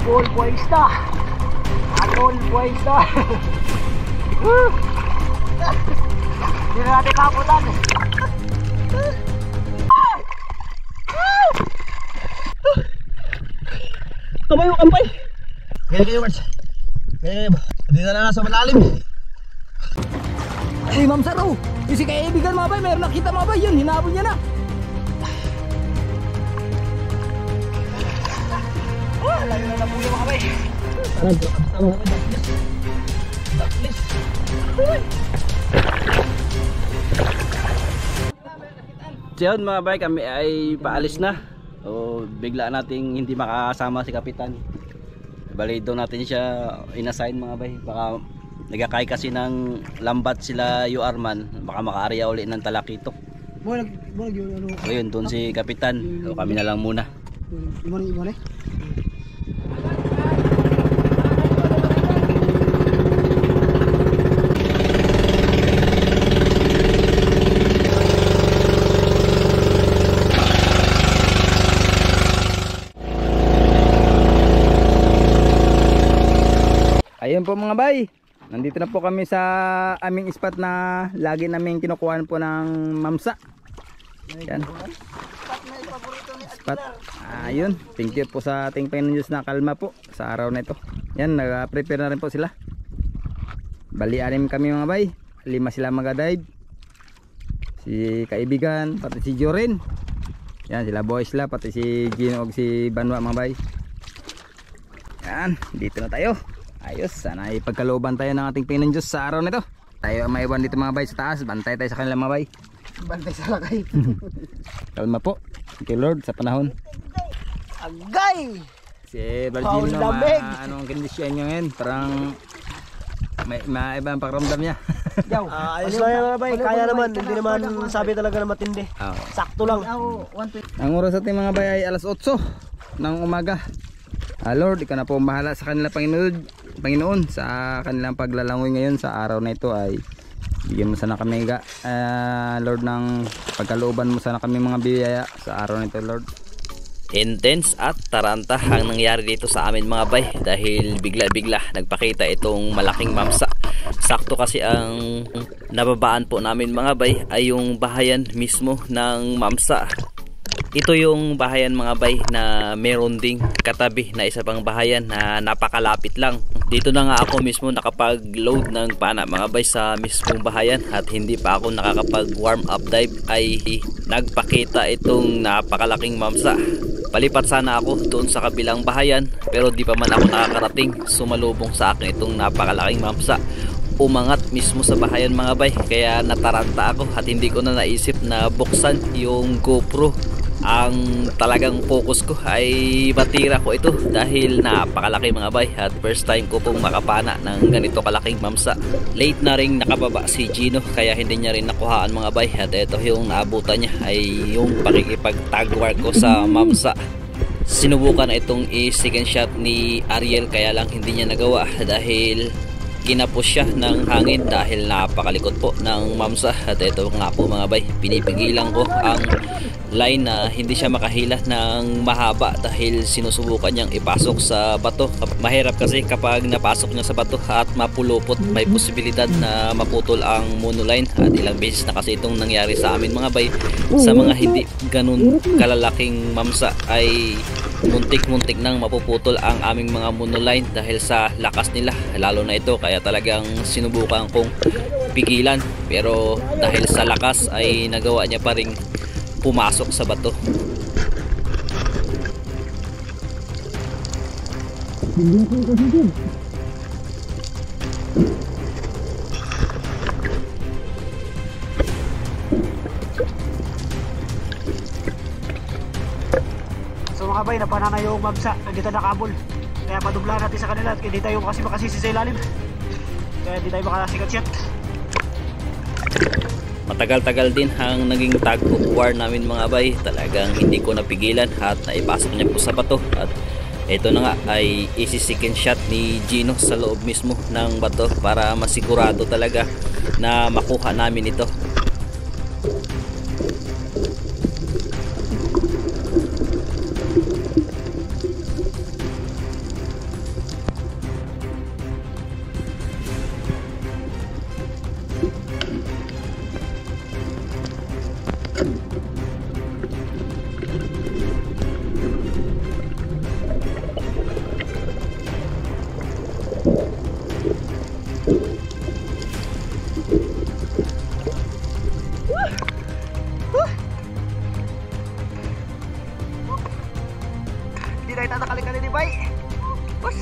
Agol puesta. Agol puesta. Hindi na natin kaputan. Kamay mo, kampay. Kaya Mards. Kaya dito na sa malalim. Uy, Ma'am Saro, yung si kaibigan mga bay, mayroon nakita mga bay, yun, hinabol niya na. Layo na napulo mga bay. Parang tama ka ba? Daklis. Diyan mga bay, kami ay paalis na. O bigla nating hindi makasama si Kapitan. Bali doon natin siya inassign mga bay. Baka nagakay kasi ng lambat sila Arman, baka makaarya uli ng Talakitok. So yun, doon si Kapitan. So kami na lang muna. Ayun po mga bay, nandito na po kami sa aming spot na lagi namin kinukuhaan po ng mamsa. Yan. Spot. Ayun, thank you po sa ating Panginoon Diyos na kalma po sa araw na ito. Yan, nag-prepare na rin po sila. Bali, 6 kami mga bay, 5 sila mag-dive. Si kaibigan, pati si Jorin. Yan, sila boys sila, pati si Gino o si Banwa mga bay. Yan, dito na tayo. Ayos, sana ipagkalooban tayo ng ating Panginoon Diyos sa araw nito. Tayo ang maiwan dito mga bay sa taas. Bantay tayo sa kanila mga bay. Bantay sa lakay. Kalma po. Thank you Lord sa panahon. Agay! Si Balgino, anong kondisyon niya ngayon? Parang may iba ang pakiramdam niya. Ayos lang yan mga bay. Kaya naman, hindi naman sabi talaga na matindi. Sakto lang. Ang oras natin mga bay ay alas 8 ng umaga. Lord, ikaw na po bahala sa kanila Panginoon sa kanilang paglalangoy ngayon sa araw na ito. Ay bigyan mo sana kami Lord ng pagkalooban mo sana kami mga biyaya sa araw na ito Lord. Intense at taranta ang nangyari dito sa amin mga bay, dahil bigla-bigla nagpakita itong malaking mamsa. Sakto kasi ang nababaan po namin mga bay ay yung bahayan mismo ng mamsa. Ito yung bahayan mga bay na meron ding katabi na isa pang bahayan na napakalapit lang. Dito na nga ako mismo nakapag-load ng pana mga bay sa mismong bahayan, at hindi pa ako nakakapag warm up dive ay nagpakita itong napakalaking mamsa. Palipat sana ako doon sa kabilang bahayan, pero di pa man ako nakakarating. Sumalubong sa akin itong napakalaking mamsa. Umangat mismo sa bahayan mga bay, kaya nataranta ako at hindi ko na naisip na buksan yung GoPro. Ang talagang focus ko ay matira ko ito dahil napakalaki mga bay, at first time ko pong makapana ng ganito kalaking mamsa. Late na ring nakababa si Gino kaya hindi niya rin nakuhaan mga bay, at ito yung naabutan niya ay yung pakikipag-tagwar ko sa mamsa. Sinubukan na itong i-second shot ni Ariel, kaya lang hindi niya nagawa dahil kinapos siya ng hangin dahil napakalikot po ng mamsa. At ito nga po mga bay, pinipigilan ko ang line na hindi siya makahila ng mahaba dahil sinusubukan niyang ipasok sa bato. Mahirap kasi kapag napasok niya sa bato at mapulupot, may posibilidad na maputol ang monoline, at ilang beses na kasi itong nangyari sa amin mga bay. Sa mga hindi ganun kalalaking mamsa ay muntik-muntik nang mapuputol ang aming mga monoline dahil sa lakas nila, lalo na ito. Kaya talagang sinubukan kong pigilan, pero dahil sa lakas ay nagawa niya pa ring pumasok sa bato. So mga bay, napana na yung mamsa. Nandito nakabol. Kaya padublaan natin sa kanila. Hindi tayo kasi makasisi sa ilalim. Kaya hindi tayo makasikat-shot. Matagal-tagal din ang naging tag of war namin mga bay. Talagang hindi ko napigilan at naipasok niya po sa bato. At ito na nga ay isi-second shot ni Gino sa loob mismo ng bato para masigurado talaga na makuha namin ito. kita nakalikan ni bay. Bos.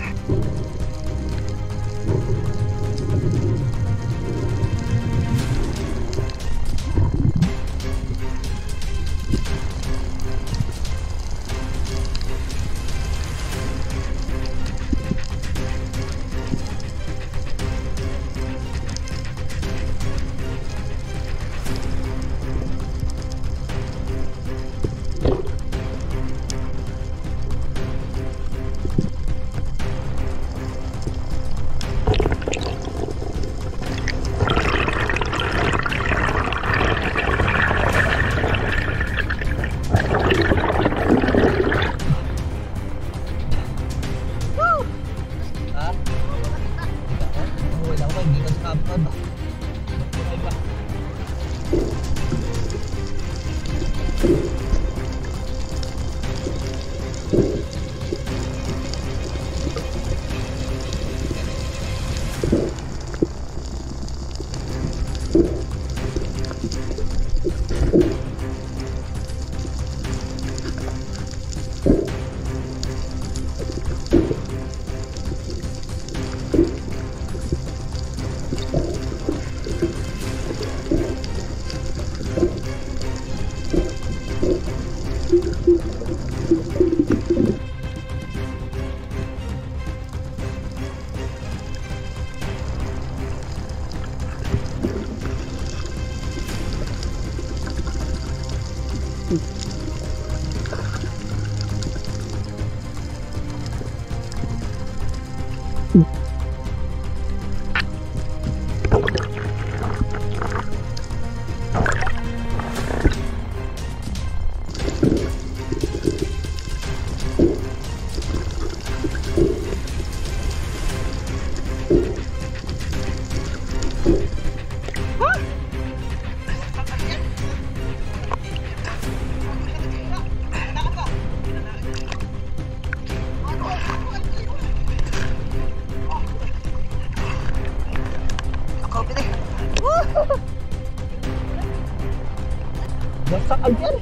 Wasak agyan.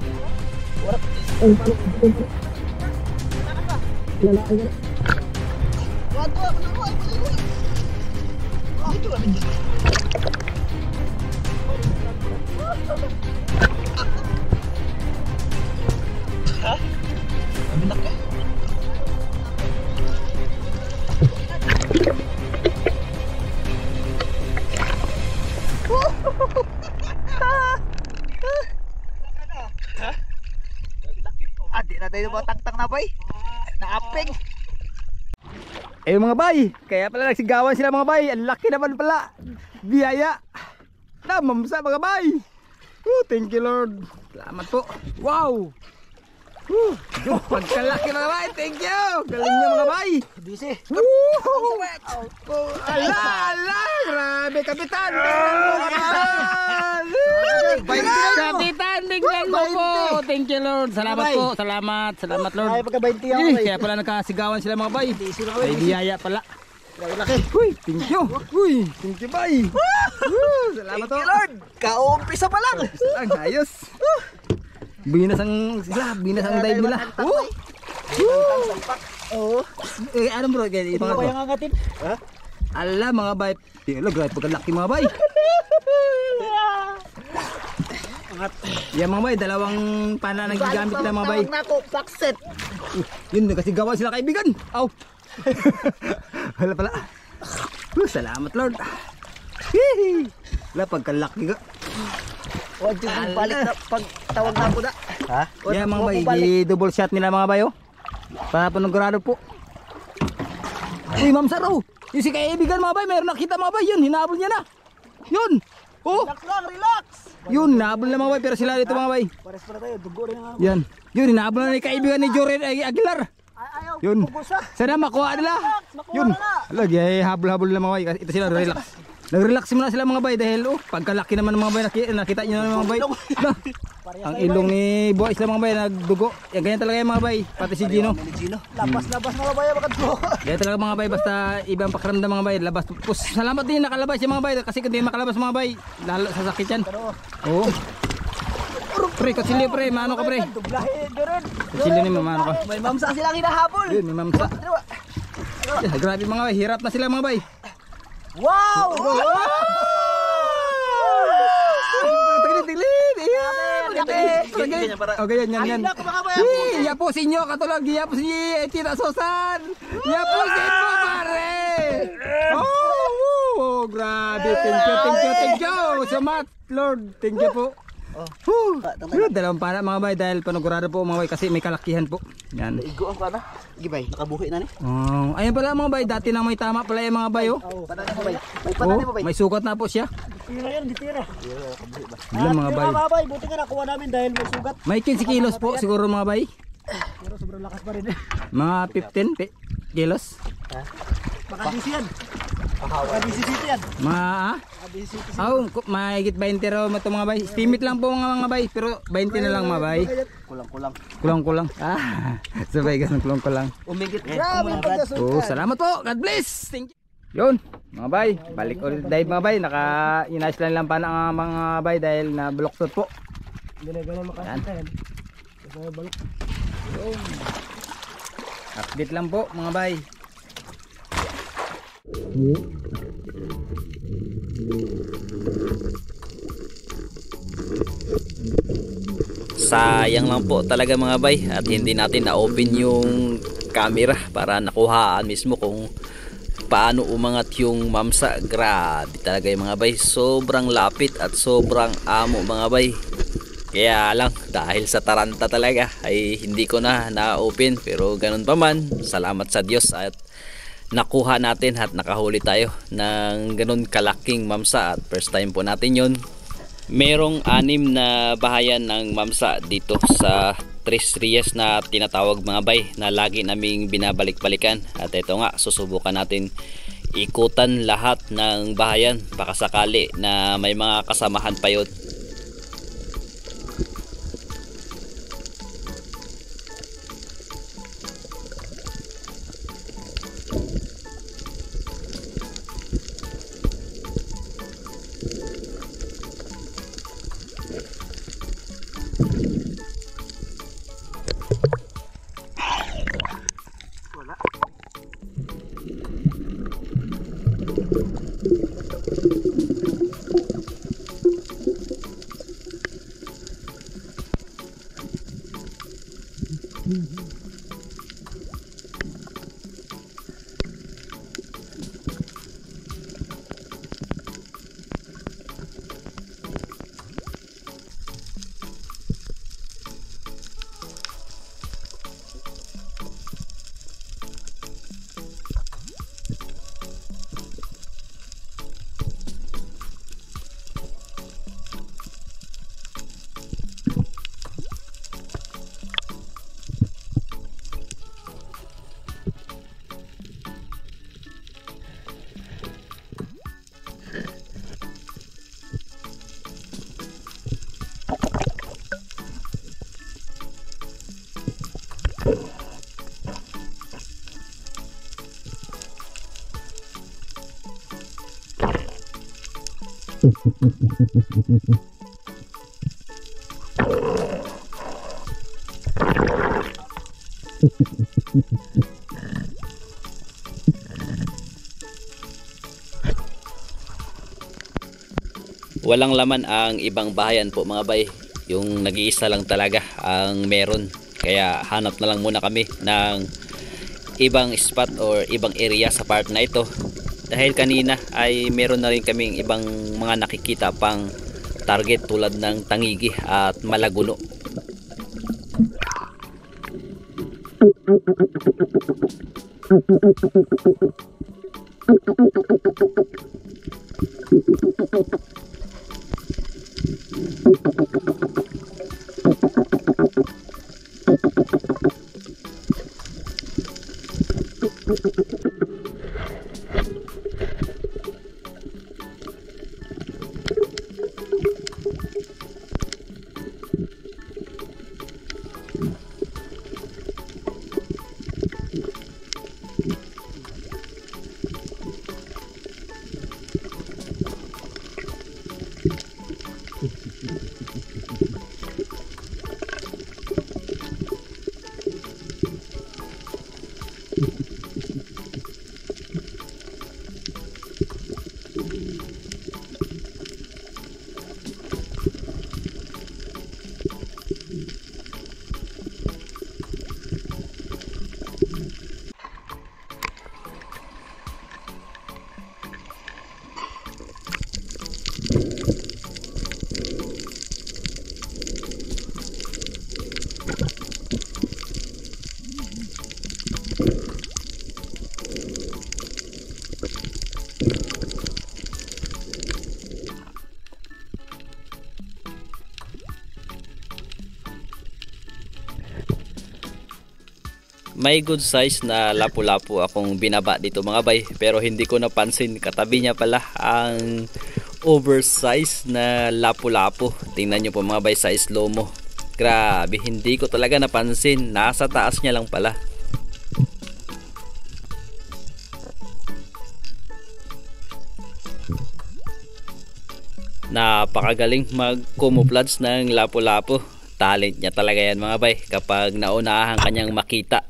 Warak. Lalaki ka. Wato, maluway. Dito kami dito. Ha? Kami laki. Adi na tayo mga tagtang na bay. Naaping. Eh mga bay, kaya pala nagsigawan sila mga bay. Ang laki naman pala. Biyaya. Namamsa mga bay. Thank you Lord. Salamat po. Wow. Pagkalaki mga bay. Thank you. Galing niyo mga bay. Disi. Ala. Grabe kapitan. Kapitan, biglang mo po. Thank you Lord. Salamat po. Salamat Lord. Ay pagka-20 ako bay. Kaya pala nakasigawan sila mga bay. Ay biyaya pala. Laki. Uy, thank you. Uy, thank you bay. Salamat Thank po. you Lord. Kaumpisa pa lang. Ang ayos. Binas ang dive nila. Oo. Eh ano bro, ganyan Ito ko yung angatin. Ha? Ala mga bay. Tilo, grabe pagkalaki mga bay. Angat. Yan mga bay, dalawang pana nang gigamit na mga bay. Tawag na ako, pakset. Yun, kasi gawa sila kaibigan. Aw. Wala pala. Salamat Lord. Hihi. Wala pagkalaki ka. Huwag yung balik na pag tawag na ako na. Ha? Yan mga bay, di-double shot nila mga bay oh. Para panugurado po. Uy Ma'am Saro, yung si kaibigan mga bay, mayroon nakita mga bay, yun, hinabol niya na. Yun. Oh. Relax lang, relax. Yun, hinabol na mga bay, pero sila dito mga bay. Pares pala tayo, dugo rin nga. Yan. Yun, hinabol na ni kaibigan ni Joren Aguilar. Ayaw, Yun. pupusa. Sana makuha nila. Yun. Lagi ay habol-habol na mga bay. Ito sila relax. Nag-relax muna sila mga bay dahil pagkalaki naman ng mga bay nakita niyo na mga bay. Ang ilong ni Boys lang mga bay nagdugo. Yan ganyan talaga yung mga bay. Pati si Gino. Labas na ba yan makadlo? Ganyan talaga mga bay basta ibang pakiramdam mga bay. Labas. Salamat din nakalabas yung mga bay kasi kung di makalabas mga bay lalo sasakit yan. Oo. Pre, katsilyo pre, mano ka pre. Dublahin doon. Katsilyo ni mano ka. May mamsa silang hinahabol. Yun, may mamsa. Grabe mga bay, hirap na sila mga bay. Wow! Okay, yan. Iya po sinyo, katulog, iya po si Tita Susan. Iya po si mo pare. Oh, grabe. Thank you so much, Lord. Thank you po. Dalawang para mga bay dahil panugurado po mga bay kasi may kalakihan po. Yan. Igo ang kana. Gibay, nakabuhi na ni. Oh, ayan pala mga bay, dati na may tama pala yung mga bay oh. May panani mo bay. May sukat na po siya. Tira yan, gitira. Ilan mga bay? Mga bay, buti nga nakuha namin dahil may sugat. May 15 kilos po siguro mga bay. Pero sobrang lakas pa rin. Mga 15 kilos. Makadisi yan. Makadisi city yan. Mahigit 20 raw ito mga bay. Estimate lang po mga bay, pero 20 na lang mga bay. Kulang-kulang. Sabay ganun kulang-kulang. Umigit. Salamat po. God bless. Thank you. Yun, mga bay, balik ulit dive mga bay. Inayos lang pa ng mga bay dahil nabuluksot po. Hindi na makakita yan. Update lang po mga bay. Sayang lang po talaga mga bay at hindi natin na-open yung camera para nakuhaan mismo kung paano umangat yung mamsa. Grabe talaga yung mga bay, sobrang lapit at sobrang amo mga bay. Kaya lang dahil sa taranta talaga ay hindi ko na-open, pero ganun pa man, salamat sa Diyos at nakuha natin at nakahuli tayo ng ganun kalaking mamsa at first time po natin yun. Merong 6 na bahayan ng mamsa dito sa Tres Rias na tinatawag mga bay na lagi naming binabalik-balikan, at ito nga susubukan natin ikutan lahat ng bahayan baka sakali na may mga kasamahan pa yun. Walang laman ang ibang bahayan po mga bay, yung nag-iisa lang talaga ang meron, kaya hanap na lang muna kami ng ibang spot or ibang area sa part na ito, dahil kanina ay meron na rin kaming ibang mga nakikita pang target tulad ng tangigi at malaguno. May good size na lapu-lapu akong binaba dito mga bay, pero hindi ko napansin katabi niya pala ang oversize na lapu-lapu. Tingnan nyo po mga bay sa slow mo. Grabe, hindi ko talaga napansin, nasa taas niya lang pala. Napakagaling mag-camouflage ng lapu-lapu. Talent niya talaga yan mga bay kapag naunahan kanyang makita.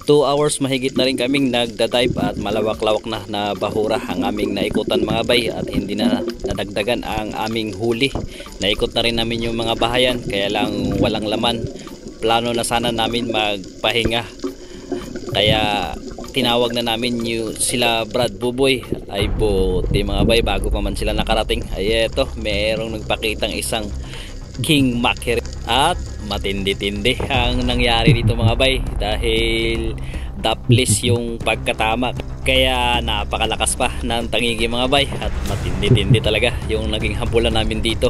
Two hours mahigit na rin kaming nagdadive at malawak-lawak na bahura ang aming naikutan mga bay, at hindi na nadagdagan ang aming huli. Naikot na rin namin yung mga bahayan, kaya lang walang laman. Plano na sana namin magpahinga, kaya tinawag na namin sila Brad Buboy. Ay buti mga bay, bago pa man sila nakarating ay eto, mayroong nagpakitang isang king mackerel. At matindi-tindi ang nangyari dito mga bay, dahil daplis yung pagkatama, kaya napakalakas pa ng tangigi mga bay, at matindi-tindi talaga yung naging hampulan namin dito.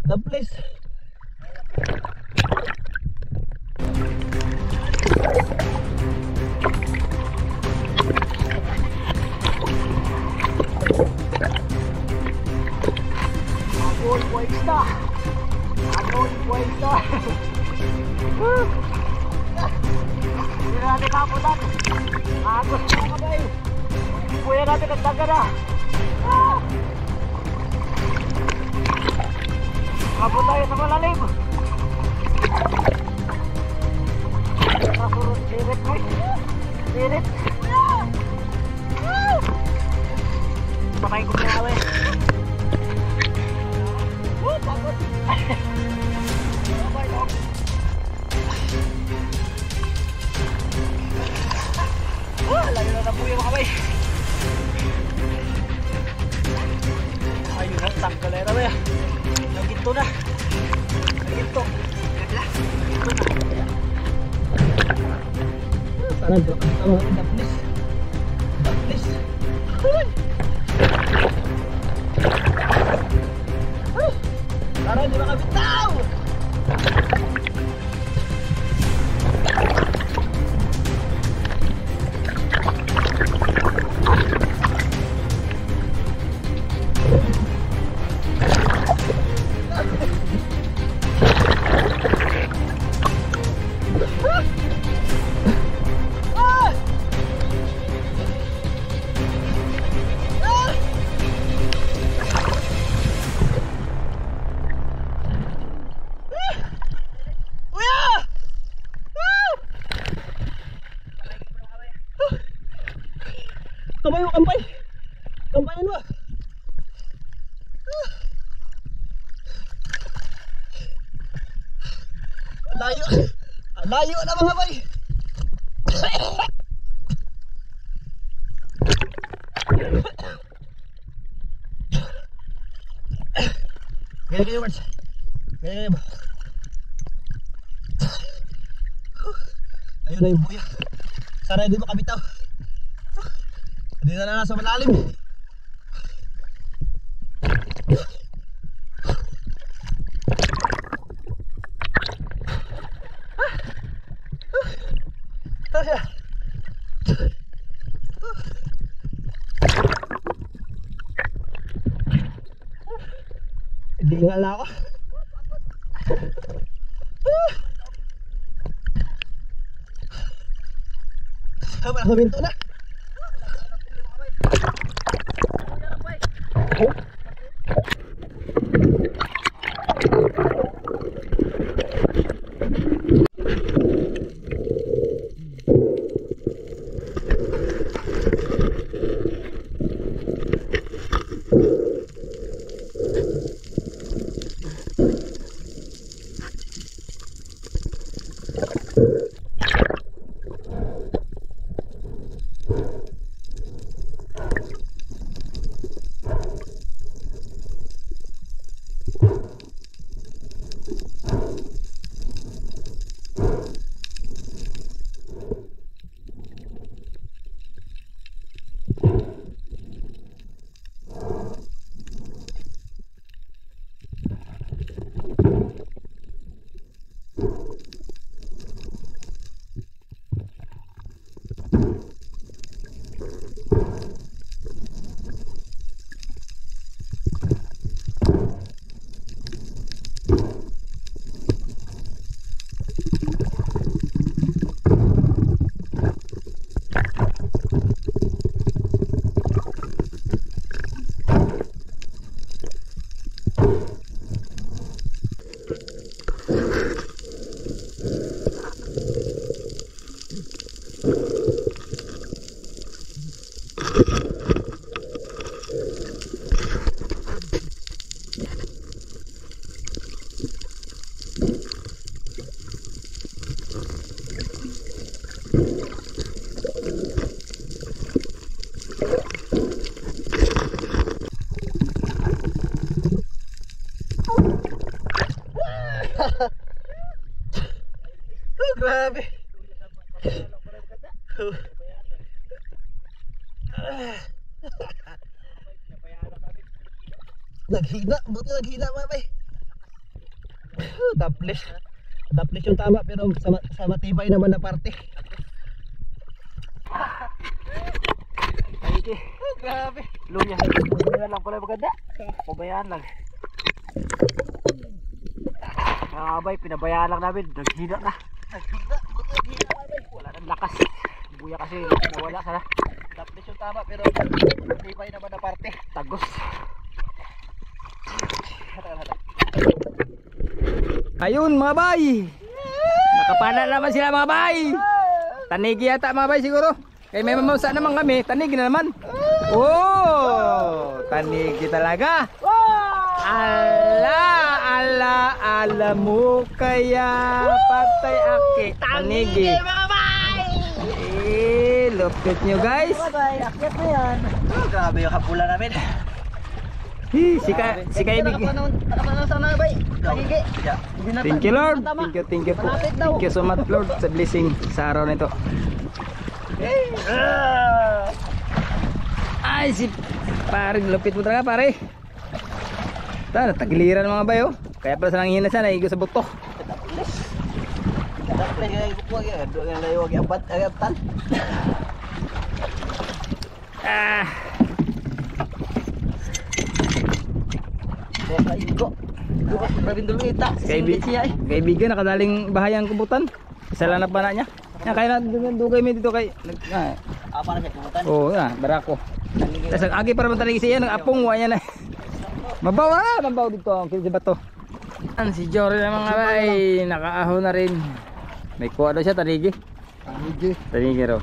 Daplis. Agol puesta. Hindi na natin kaputan. Agos mo ka ba eh. Kuya natin ang daga na. Kapot tayo sa malalim. Kasurot, sirit mo. Sirit. Patay ko na away. Pagod. Abay dog. Layo na po yung mga bay. Ayun na, tanggal na ba yan. Nagito na. Nagito. Parang daplis. Daplis. Parang di makabitaw. Kamay mo, kampay. Kampayan mo. Layo. Layo na mga bay. Gaya kayo, Marts. Gaya kayo. Ayun na yung buya. Sana hindi makabitaw. Hindi na nasa malalim. Hindi nga lang ako. Parang huminto na. Oh, grabe. Naghina, buti naghina mga bay. Taples. Taples yung tama pero sa matibay naman na parte. Ay, Oh, grabe. lunya. Pabayaan lang pala maganda. Pabayaan lang. Abay, pinabayaan lang namin. Naghina na. Naghina, buti naghina mga bay. Wala nang lakas. Buya kasi nawala sana. Taples yung tama pero matibay naman na parte. Tagos. Ayun mga bay. Nakapana naman sila mga bay. Tanigi yata mga bay siguro. Kaya may mamausa naman kami. Tanigi na naman. Oh, tanigi talaga. Ala mo kaya patay aki. Tanigi. Lupit nyo guys. Akyat na yan. Grabe yung kapula namin. Si Kaibig. Ano sana bay? Tanigi. Thank you Lord. Thank you po. Thank you so much Lord sa blessing sa araw nito. Ay si pare, lupit mo talaga pare. Tara, tagiliran mga bayo. Kaya pala sa nanghihina sana, igo sa buto. Kaibigan, nakadaling bahayang kubutan. Isa lang na pana niya. Yan, kaya dugay mo dito kay... Para sa kubutan? Oo, barako. Tapos ang agi para matanigi siya, ng apong wanya na. Mabaw dito ang kilid bato. Si Jory na mga bay, nakaaho na rin. May kuha daw siya, tanigi. Tanigi. Tanigi raw.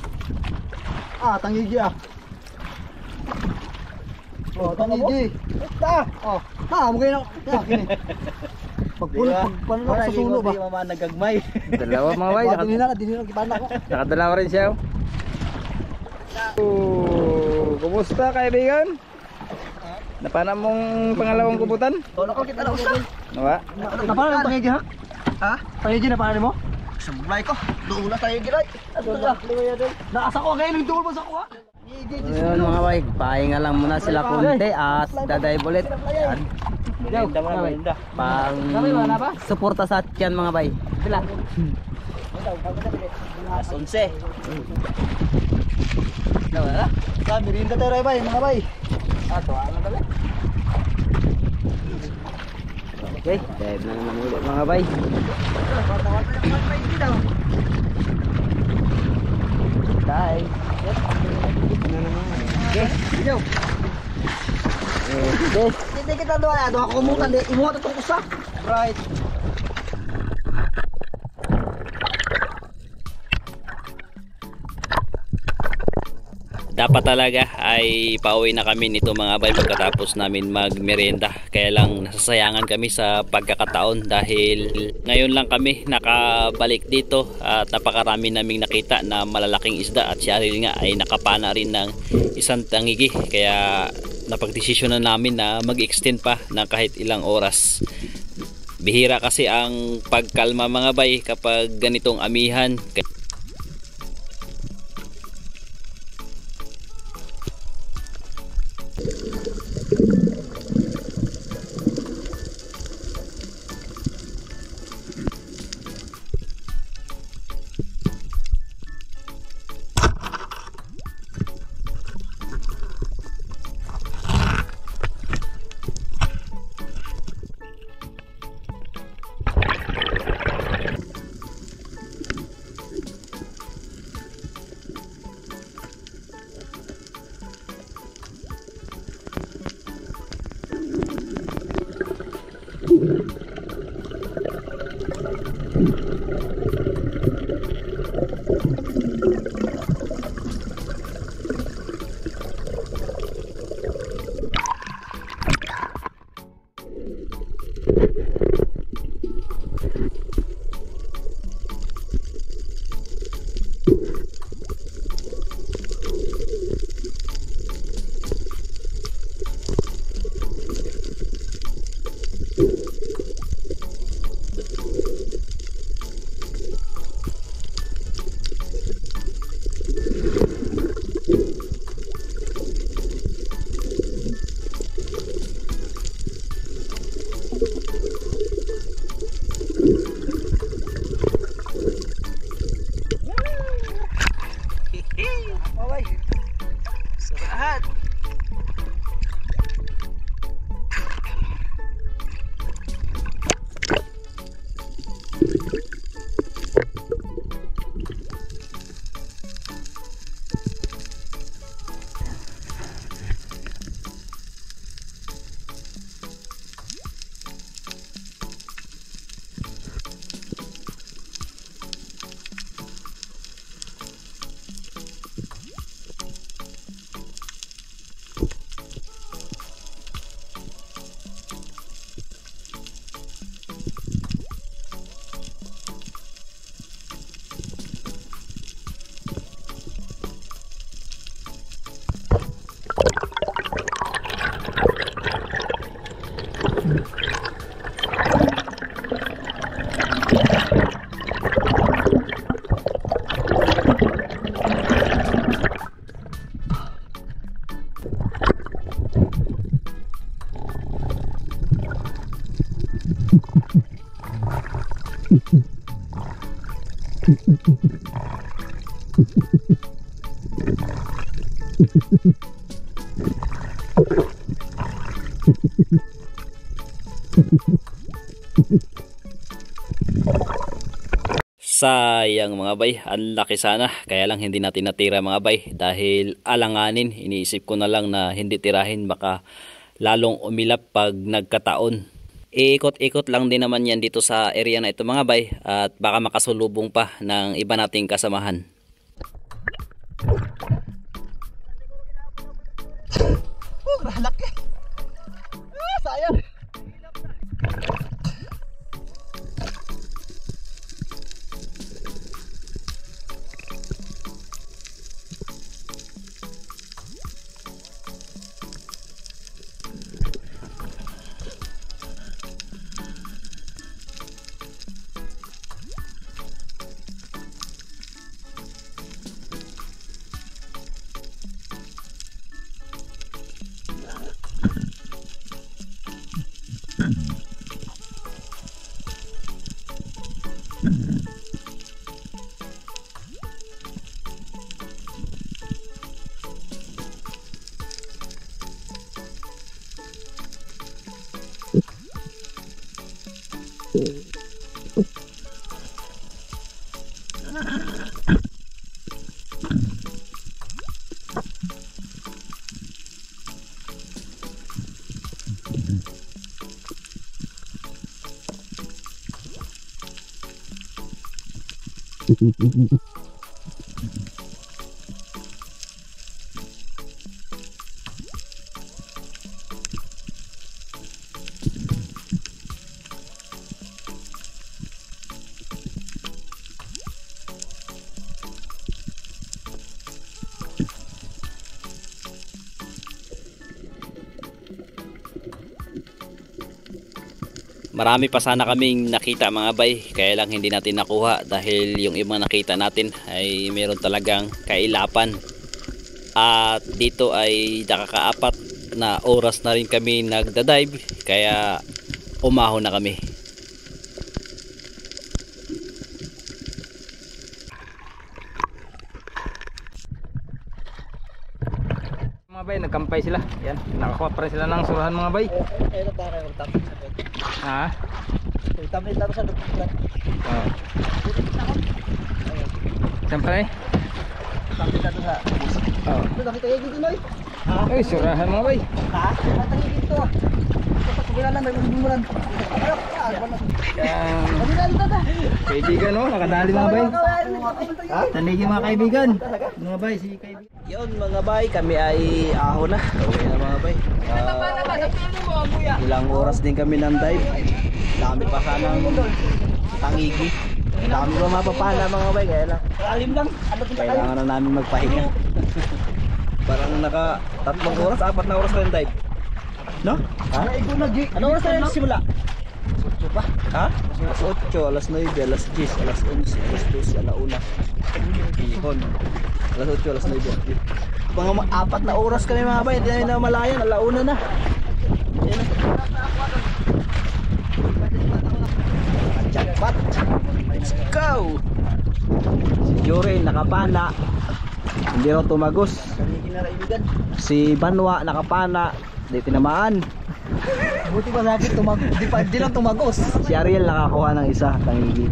Tangigi ah. Oh, tani di. Ta. Oh, ta mo kayo na. Pagpulo pag sa sulo ba? Mama nagagmay. Dalawa mga bay. Dinhi na gipana ko. Nakadalawa rin siya. Kumusta kaibigan? Napana mong pangalawang kubutan? Wala ko kita na usa. Nawa? Napana ang pangigi ha? Ha? Pangigi na paano mo? Sablay ko. Doon na tayo gilay. Naasa ko ngayon yung dulo mo sa kuha. Ayun mga bay, pahinga lang muna sila konti at daday ulit. Pang suporta sa tiyan mga bay. Sila. Sunse. Wala. Sa merinda tayo bay, mga bay. Ato ano dali? Okay, dive na naman ulit mga bay. Dive. Okay, video. Okay. Hindi kita doon, doon ako kumutan, imuha ito itong usa. Right. Dapat talaga ay pauwi na kami nito mga bay pagkatapos namin magmerienda. Kaya lang nasasayangan kami sa pagkakataon dahil ngayon lang kami nakabalik dito at napakarami naming nakita na malalaking isda at si Aril nga ay nakapana rin ng isang tangigi. Kaya napagdesisyonan namin na mag-extend pa ng kahit ilang oras. Bihira kasi ang pagkalma mga bay kapag ganitong amihan. Sayang mga bay, ang laki sana, kaya lang hindi natin natira mga bay dahil alanganin. Iniisip ko na lang na hindi tirahin, baka lalong umilap pag nagkataon. Iikot-ikot lang din naman yan dito sa area na ito mga bay at baka makasulubong pa ng iba nating kasamahan. Laki. Marami pa sana kaming nakita mga bay, kaya lang hindi natin nakuha dahil yung ibang nakita natin ay meron talagang kailapan. At dito ay nakakaapat na oras na rin kami nagdadive, kaya umahon na kami. Mga bay, nagkampay sila. Yan, nakakuha pa rin sila ng surahan mga bay. Ayun ang parang tapos sa bed. Ha? Tamit tapos sa duklat. Oo. Saan pa rin? Tamit tapos sa bus. Oo. Ito nakita kayo dito, Noy. Ha? Ay, surahan mga bay. Ha? Matangin dito. Ito sa lang, may magbimulan. Ayok, Yan, kabila dito ta. kaibigan no, nakadali mga bay. Ha? Tanigi mga kaibigan. Mga bay, si kaibigan. Yun mga bay, kami ay ahon na. Uwi na mga bay. Ilang oras din kami ng dive. Dami pa sanang tangigi. Dami pa mapapala mga bay. Kaya lang, kailangan na namin magpahinga. Parang naka 3 oras, 4 na oras na yung dive. No? Ha? Ano oras na yung simula? 8 pa? Ha? Alas 8, alas 9, alas 10, alas 11, alas 12, alas 1. Ihon. Alas 8, alas 9. Mga 4 na oras kami mga bay. Hindi namin na malayan. Alauna na. Ayan na. Jackpot. Let's go. Si Jory nakapana. Hindi raw tumagos. Si Banwa nakapana. Hindi tinamaan. Buti pa sa akin di lang tumagos. Si Ariel nakakuha ng isa. Tangigi.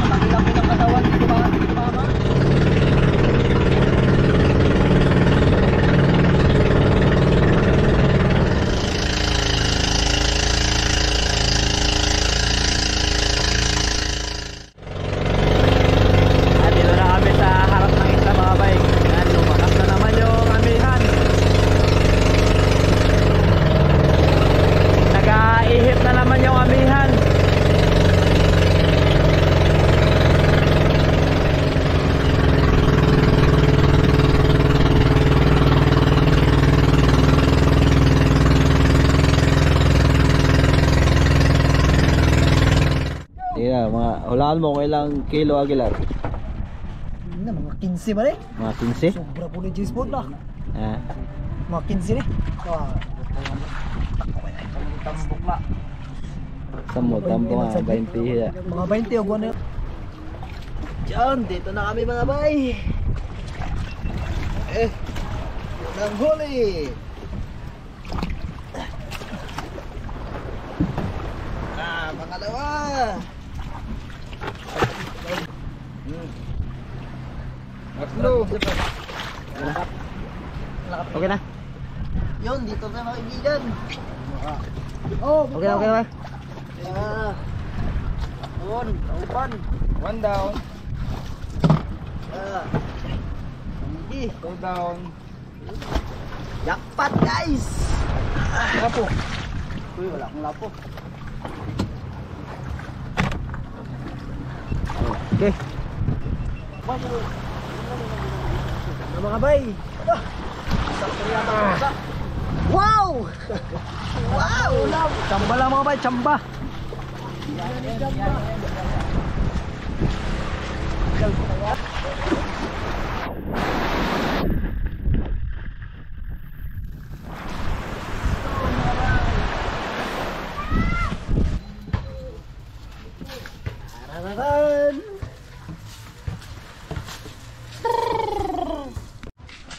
Laki-laki ng katawan. Di ba? Hulaan mo kung ilang kilo Aguilar? Mga 15 ba rin? Mga 15? Sobra po ni G-Sport na. Mga 15 rin. Tambok na. Samo, tambok nga, 20. Mga 20 o guwan na yun. Diyan, dito na kami mga bay. Yun ang huli. Pangalawa. Okay na. Yun, dito na mga kaibigan. Okay na. Open. One down. Go down. Jackpot guys. Lapo. Uy, wala akong lapo. Okay. Mga bay. Wow! Wow! Chamba lang mga bay, chamba. Arararan.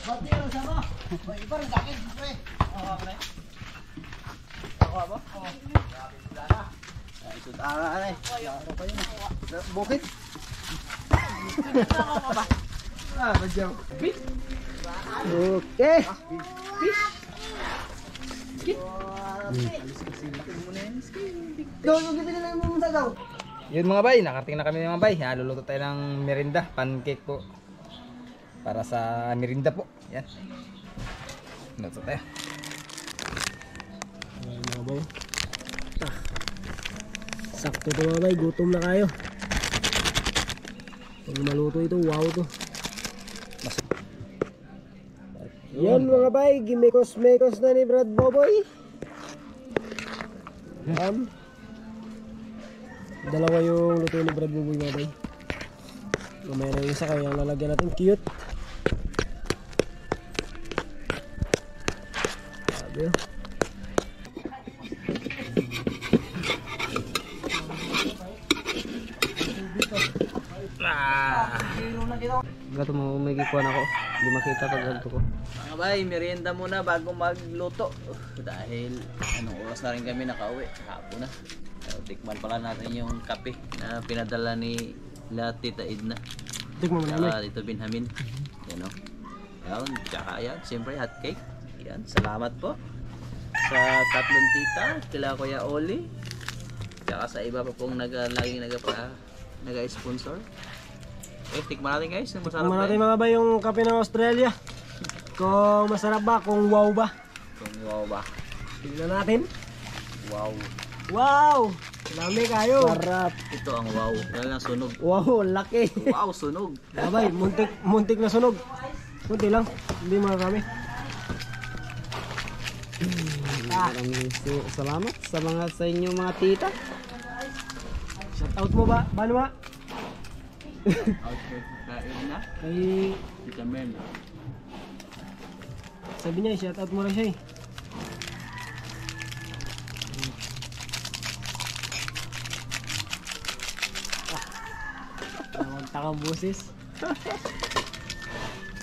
Bati lang sama. May iba rin akin, pre. Ako ba? Ano eh. Bukit. Badyaw. Okay. Yun mga bay, nakarating na kami mga bay. Luluto tayo ng merinda, pancake po. Para sa merinda po. Yan. Luto tayo. Ayan mga bay. Sakto ito mga bay, gutom na kayo. Pag maluto ito, wow to. Yan mga bay, gimekos-mekos na ni Brad Boboy. Dalawa yung luto ni Brad Boboy mga bay. Mamaya na yung isa kaya lalagyan natin cute. Sabi yun. Gato mo may gikuan ako. Hindi makita pag ganito ko. Mga bay, merienda muna bago magluto. Dahil anong oras na rin kami nakauwi. Hapon na. Tikman pala natin yung kape na pinadala ni Tita Edna. Tikman mo namin. Dito Benjamin. Yan o. Yan. Tsaka yan. Siyempre hot cake. Yan. Salamat po. Sa tatlong tita. Kila Kuya Oli. Tsaka sa iba pa pong laging nag-sponsor. Tikman natin guys. Masarap Tikman natin mga ba yung kape ng Australia. Kung masarap ba, kung wow ba. Kung wow ba. Tignan natin. Wow. Wow! Lami kayo. Sarap. Ito ang wow. Dahil ang sunog. Wow, laki. Wow, sunog. Abay, muntik na sunog. Munti lang. Hindi marami. Maraming salamat sa mga sa inyo mga tita. Shout out mo ba? Paano ba? Okay. Kain na. Kay... Tita Mel. Sabi niya, shout out mo rin siya eh. Tawag takang busis.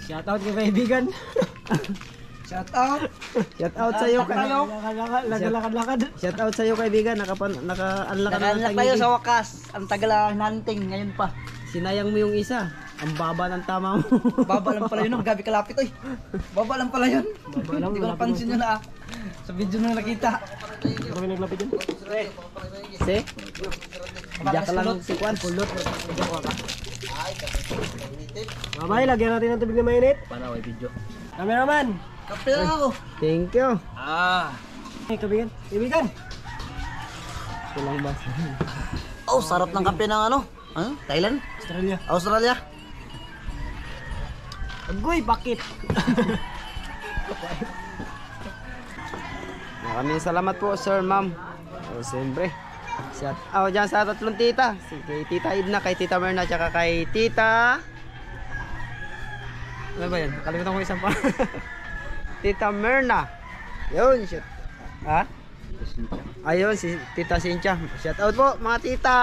Shout out kay kaibigan. Shout out. Shout out sa iyo kayo. Lakad-lakad. Shout out sa iyo kaibigan. Naka-unlock Nakaanlak tayo sa wakas. Ang tagal nanting ngayon pa. Sinayang mo yung isa. Ang baba ng tama mo. Baba lang pala yun. Gabi kalapit oy. Baba lang pala yun. Baba lang, Hindi ko napansin yun na. Sa video na nakita. Marami naglapit yun. Si? Diyak lang si Kwan. Pulot. Mamay, lagyan natin ng tubig na mainit. Panaway video. Cameraman. Kape lang ako. Thank you. Hey, kaibigan. Kaibigan. Kulang ba? Oh, sarap ng kape ng ano? Thailand? Australia. Australia? Agoy, bakit? Maraming salamat po sir, ma'am. O siyempre. Shout out dyan sa tatlong tita. Kay Tita Edna, kay Tita Merna, tsaka kay Tita... Ano ba yan? Kalimutan ko isang pa. Tita Merna. Yun, shout. Ha? Ayun, si Tita Cynthia. Shout out po mga tita.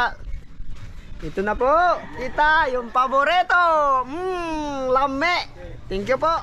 Ito na po, tita, yung paborito. Lame. Thank you po.